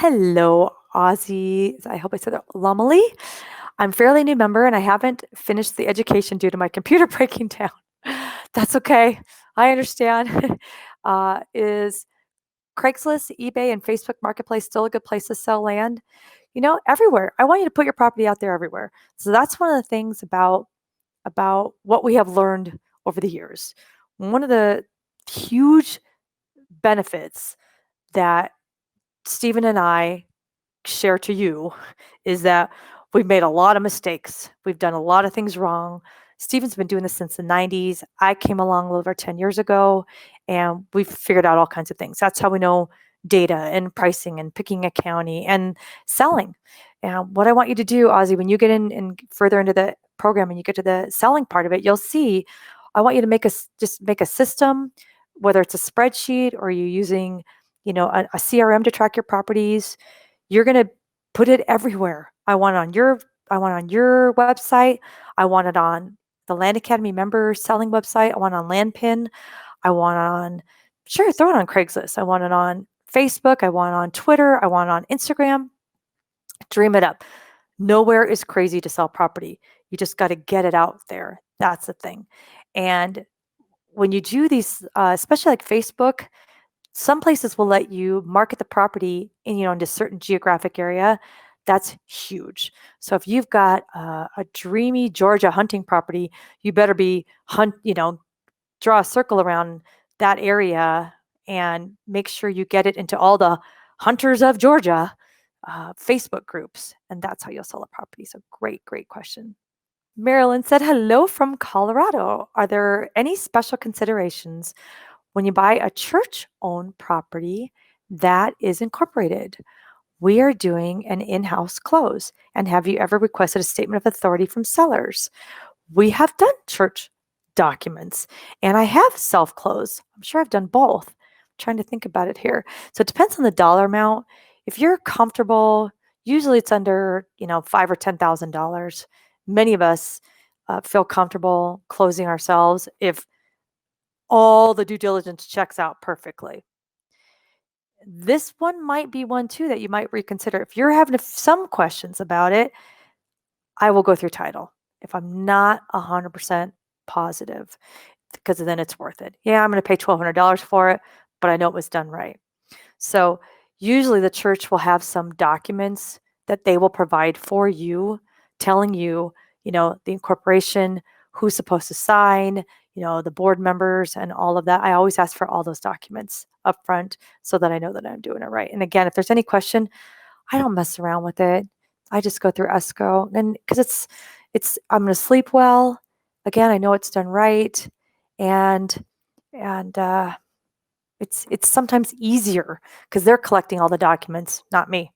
Hello, Ozzy. I hope I said that. Lumley. I'm a fairly new member and I haven't finished the education due to my computer breaking down. That's okay. I understand. Is Craigslist, eBay, and Facebook Marketplace still a good place to sell land? Everywhere. I want you to put your property out there everywhere. So that's one of the things about what we have learned over the years. One of the huge benefits that Stephen and I share to you is that we've made a lot of mistakes. We've done a lot of things wrong. Steven's been doing this since the 90s. I came along a little over 10 years ago and we've figured out all kinds of things. That's how we know data and pricing and picking a county and selling. And what I want you to do, Ozzy, when you get in and further into the program and you get to the selling part of it, you'll see I want you to just make a system, whether it's a spreadsheet or you're using, a CRM to track your properties. You're going to put it everywhere. I want it on your website. I want it on the Land Academy member selling website. I want it on LandPin. I want it on, sure, throw it on Craigslist. I want it on Facebook. I want it on Twitter. I want it on Instagram. Dream it up. Nowhere is crazy to sell property. You just got to get it out there. That's the thing. And when you do these, especially like Facebook, some places will let you market the property into certain geographic area. That's huge. So if you've got a dreamy Georgia hunting property, you better draw a circle around that area and make sure you get it into all the Hunters of Georgia Facebook groups. And that's how you'll sell a property. So great, great question. Marilyn said, hello from Colorado. Are there any special considerations when you buy a church-owned property that is incorporated? We are doing an in-house close. And have you ever requested a statement of authority from sellers? We have done church documents and I have self-close. I'm sure I've done both. I'm trying to think about it here. So it depends on the dollar amount. If you're comfortable, usually it's under, $5,000 or $10,000. Many of us feel comfortable closing ourselves if all the due diligence checks out perfectly. This one might be one too that you might reconsider. If you're having some questions about it, I will go through title if I'm not 100% positive, because then it's worth it. Yeah, I'm going to pay $1,200 for it, but I know it was done right. So usually the church will have some documents that they will provide for you, telling you, the incorporation, who's supposed to sign, the board members and all of that. I always ask for all those documents up front so that I know that I'm doing it right. And again, if there's any question, I don't mess around with it. I just go through ESCO, and because I'm going to sleep well. Again, I know it's done right, and it's sometimes easier because they're collecting all the documents, not me.